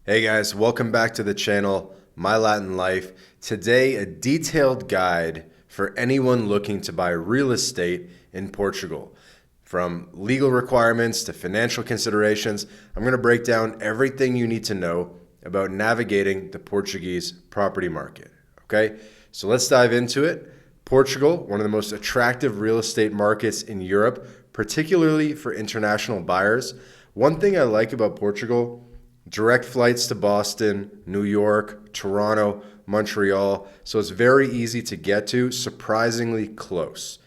Hey guys, welcome back to the channel, My Latin Life. Today, a detailed guide for anyone looking to buy real estate in Portugal. From legal requirements to financial considerations, I'm going to break down everything you need to know about navigating the Portuguese property market. Okay, so let's dive into it. Portugal, one of the most attractive real estate markets in Europe, particularly for international buyers. One thing I like about Portugal: direct flights to Boston, New York, Toronto, Montreal. So it's very easy to get to, surprisingly close.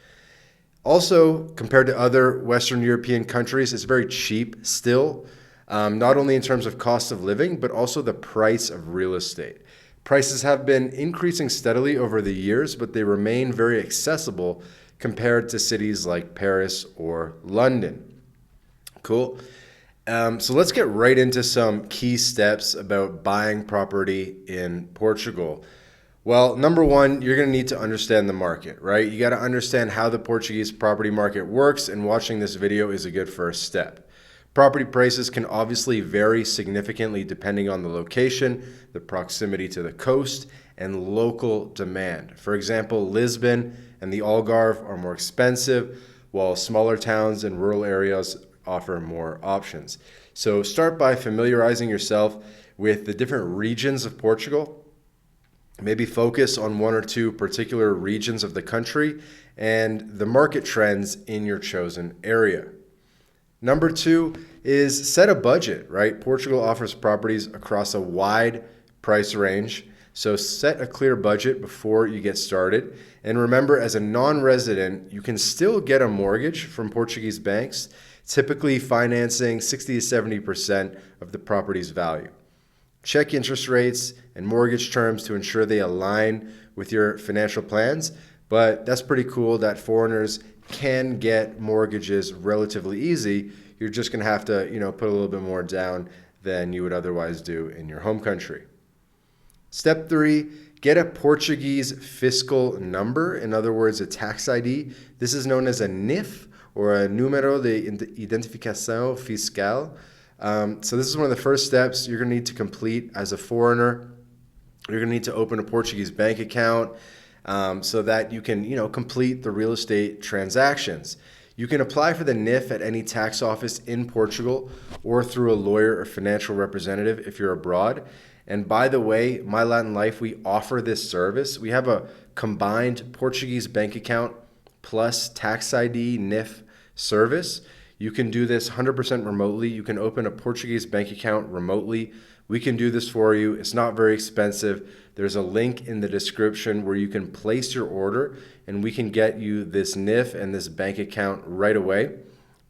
Also, compared to other Western European countries, it's very cheap still, not only in terms of cost of living, but also the price of real estate. Prices have been increasing steadily over the years, but they remain very accessible compared to cities like Paris or London. Cool. So let's get right into some key steps about buying property in Portugal. Well, number one, you're going to need to understand the market, right? You got to understand how the Portuguese property market works, and watching this video is a good first step. Property prices can obviously vary significantly depending on the location, the proximity to the coast, and local demand. For example, Lisbon and the Algarve are more expensive, while smaller towns and rural areas offer more options. So start by familiarizing yourself with the different regions of Portugal. Maybe focus on one or two particular regions of the country and the market trends in your chosen area. Number two is set a budget, right? Portugal offers properties across a wide price range. So set a clear budget before you get started. And remember, as a non-resident, you can still get a mortgage from Portuguese banks, typically financing 60 to 70% of the property's value. Check interest rates and mortgage terms to ensure they align with your financial plans, but that's pretty cool that foreigners can get mortgages relatively easy. You're just going to have to, put a little bit more down than you would otherwise do in your home country. Step three, get a Portuguese fiscal number, in other words, a tax ID. This is known as a NIF, or a número de identificação fiscal. So this is one of the first steps you're going to need to complete as a foreigner. You're going to need to open a Portuguese bank account so that you can, complete the real estate transactions. You can apply for the NIF at any tax office in Portugal or through a lawyer or financial representative if you're abroad. And by the way, My Latin Life, we offer this service. We have a combined Portuguese bank account plus tax ID NIF service. You can do this 100% remotely. You can open a Portuguese bank account remotely. We can do this for you. It's not very expensive. There's a link in the description where you can place your order, and we can get you this NIF and this bank account right away.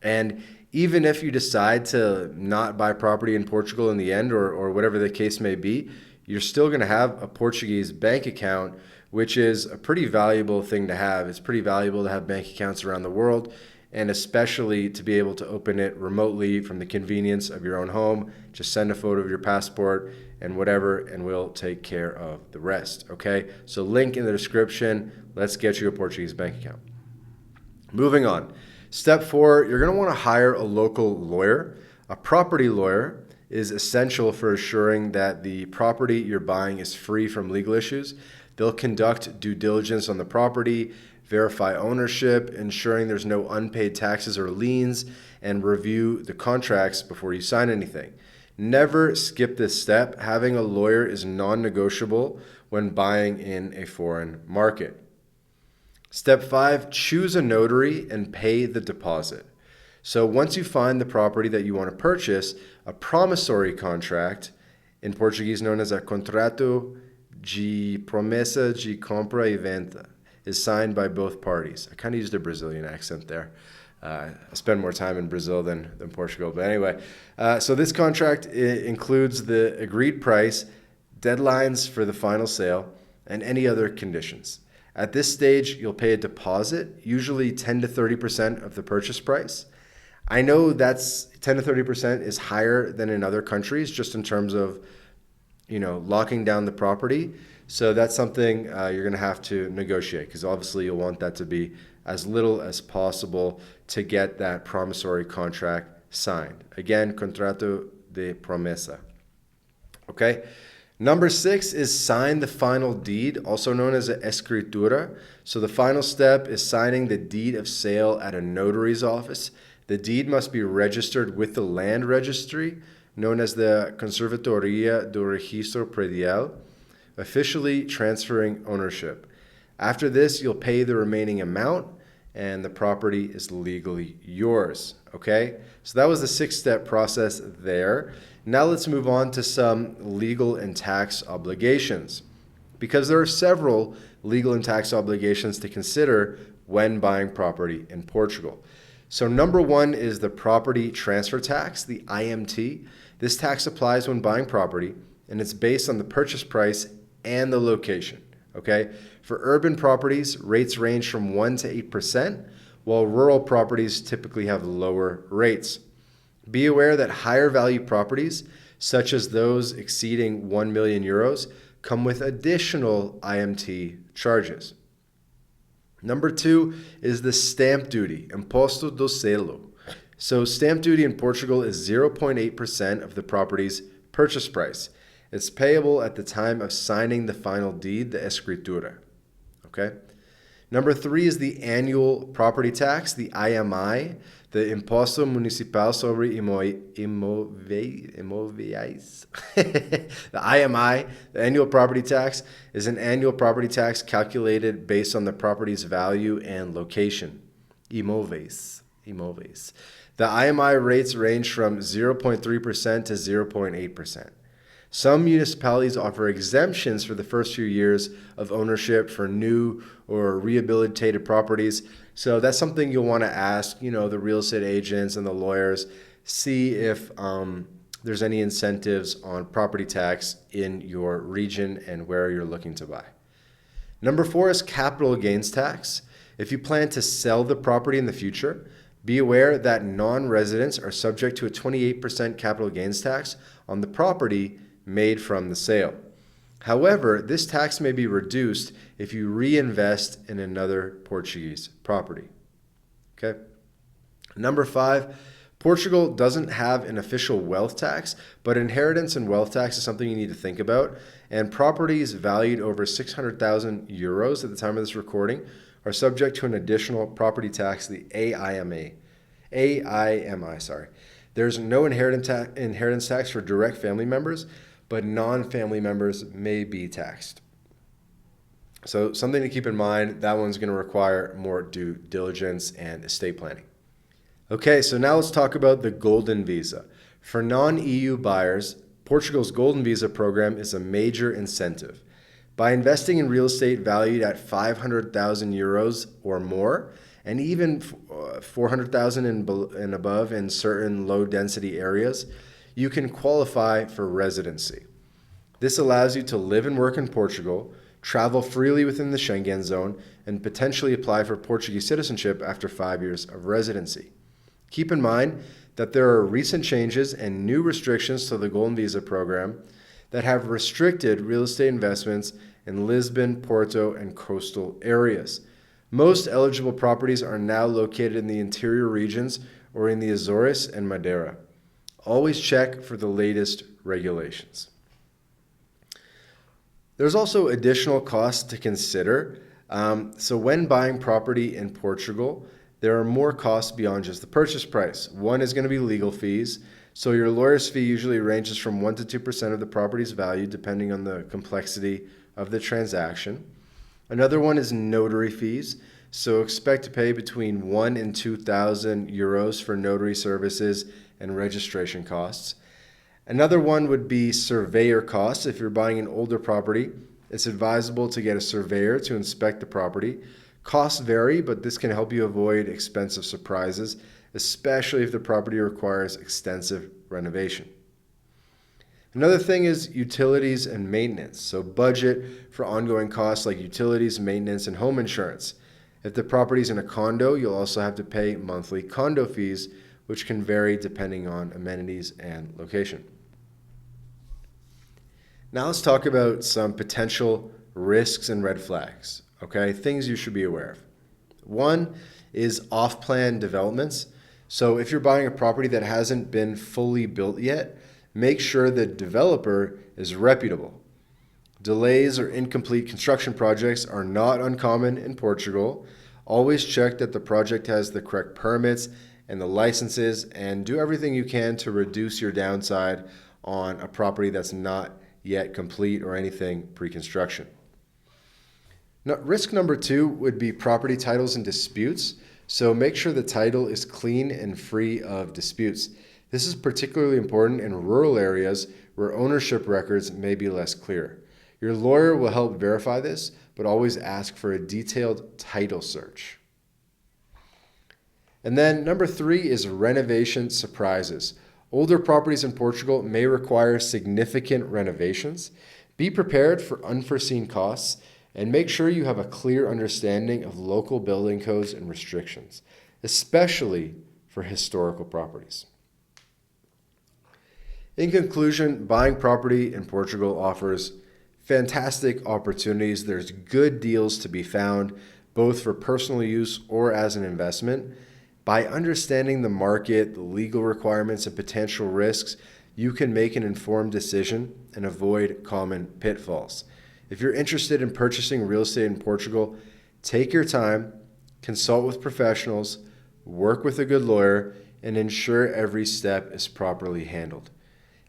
And even if you decide to not buy property in Portugal in the end, or whatever the case may be, you're still going to have a Portuguese bank account, which is a pretty valuable thing to have. It's pretty valuable to have bank accounts around the world, and especially to be able to open it remotely from the convenience of your own home. Just send a photo of your passport and whatever, and we'll take care of the rest, okay? So link in the description. Let's get you a Portuguese bank account. Moving on. Step four, you're going to want to hire a local lawyer. A property lawyer is essential for assuring that the property you're buying is free from legal issues. They'll conduct due diligence on the property, verify ownership, ensuring there's no unpaid taxes or liens, and review the contracts before you sign anything. Never skip this step. Having a lawyer is non-negotiable when buying in a foreign market. Step five, choose a notary and pay the deposit. So once you find the property that you want to purchase, a promissory contract, in Portuguese known as a contrato de promessa de compra e venda, is signed by both parties. I kind of used a Brazilian accent there. I spend more time in Brazil than Portugal. But anyway, so this contract includes the agreed price, deadlines for the final sale, and any other conditions. At this stage, you'll pay a deposit, usually 10 to 30% of the purchase price. I know that's 10 to 30% is higher than in other countries, just in terms of, locking down the property. So that's something you're going to have to negotiate, because obviously you'll want that to be as little as possible to get that promissory contract signed. Again, contrato de promessa. Okay. Number 6 is sign the final deed, also known as a escritura. So the final step is signing the deed of sale at a notary's office. The deed must be registered with the land registry, known as the Conservatoria do Registro Predial, officially transferring ownership. After this, you'll pay the remaining amount and the property is legally yours. Okay? So that was the 6-step process there. Now let's move on to some legal and tax obligations, because there are several legal and tax obligations to consider when buying property in Portugal. So number 1 is the property transfer tax, the IMT. This tax applies when buying property, and it's based on the purchase price and the location. Okay? For urban properties, rates range from 1 to 8%, while rural properties typically have lower rates. Be aware that higher value properties, such as those exceeding 1 million euros, come with additional IMT charges. Number 2 is the stamp duty, Imposto do Selo. So stamp duty in Portugal is 0.8% of the property's purchase price. It's payable at the time of signing the final deed, the escritura. Okay? Number 3 is the annual property tax, the IMI, the Imposto Municipal sobre Imóveis. The IMI, the annual property tax, is an annual property tax calculated based on the property's value and location. Imóveis. The IMI rates range from 0.3% to 0.8%. Some municipalities offer exemptions for the first few years of ownership for new or rehabilitated properties. So that's something you'll want to ask, the real estate agents and the lawyers, see if there's any incentives on property tax in your region and where you're looking to buy. Number 4 is capital gains tax. If you plan to sell the property in the future, be aware that non-residents are subject to a 28% capital gains tax on the property made from the sale. However, this tax may be reduced if you reinvest in another Portuguese property. Okay. Number 5, Portugal doesn't have an official wealth tax, but inheritance and wealth tax is something you need to think about. And properties valued over 600,000 euros at the time of this recording are subject to an additional property tax, the AIMI. There's no inheritance tax for direct family members, but non-family members may be taxed. So something to keep in mind, that one's going to require more due diligence and estate planning. Okay, so now let's talk about the Golden Visa. For non-EU buyers, Portugal's Golden Visa program is a major incentive. By investing in real estate valued at 500,000 euros or more, and even 400,000 and above in certain low-density areas, you can qualify for residency. This allows you to live and work in Portugal, travel freely within the Schengen zone, and potentially apply for Portuguese citizenship after 5 years of residency. Keep in mind that there are recent changes and new restrictions to the Golden Visa program that have restricted real estate investments in Lisbon, Porto, and coastal areas. Most eligible properties are now located in the interior regions or in the Azores and Madeira. Always check for the latest regulations. There's also additional costs to consider. So when buying property in Portugal, there are more costs beyond just the purchase price. One is going to be legal fees. So your lawyer's fee usually ranges from 1 to 2% of the property's value, depending on the complexity of the transaction. Another one is notary fees. So expect to pay between 1 and 2,000 euros for notary services and registration costs. Another one would be surveyor costs. If you're buying an older property, it's advisable to get a surveyor to inspect the property. Costs vary, but this can help you avoid expensive surprises, especially if the property requires extensive renovation. Another thing is utilities and maintenance. So budget for ongoing costs like utilities, maintenance, and home insurance. If the property is in a condo, you'll also have to pay monthly condo fees, which can vary depending on amenities and location. Now let's talk about some potential risks and red flags, okay? Things you should be aware of. One is off-plan developments. So if you're buying a property that hasn't been fully built yet, Make sure the developer is reputable. Delays or incomplete construction projects are not uncommon in Portugal. Always check that the project has the correct permits and the licenses, and do everything you can to reduce your downside on a property that's not yet complete or anything pre-construction. Now, risk number 2 would be property titles and disputes. So make sure the title is clean and free of disputes. This is particularly important in rural areas where ownership records may be less clear. Your lawyer will help verify this, but always ask for a detailed title search. And then number 3 is renovation surprises. Older properties in Portugal may require significant renovations. Be prepared for unforeseen costs and make sure you have a clear understanding of local building codes and restrictions, especially for historical properties. In conclusion, buying property in Portugal offers fantastic opportunities. There's good deals to be found, both for personal use or as an investment. By understanding the market, the legal requirements, and potential risks, you can make an informed decision and avoid common pitfalls. If you're interested in purchasing real estate in Portugal, take your time, consult with professionals, work with a good lawyer, and ensure every step is properly handled.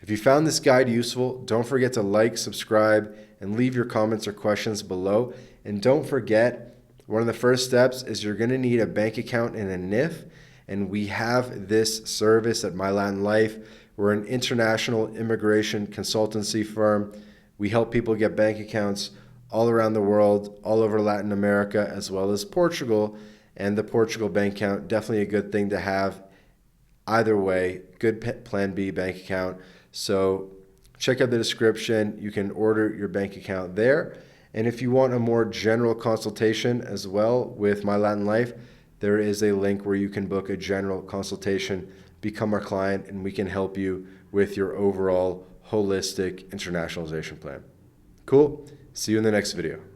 If you found this guide useful, don't forget to like, subscribe, and leave your comments or questions below. And don't forget, one of the first steps is you're going to need a bank account and a NIF, and we have this service at MyLatinLife. We're an international immigration consultancy firm. We help people get bank accounts all around the world, all over Latin America, as well as Portugal. And the Portugal bank account, definitely a good thing to have. Either way, good Plan B bank account. So check out the description. You can order your bank account there. And if you want a more general consultation as well with MyLatinLife, there is a link where you can book a general consultation, become our client, and we can help you with your overall holistic internationalization plan. Cool. See you in the next video.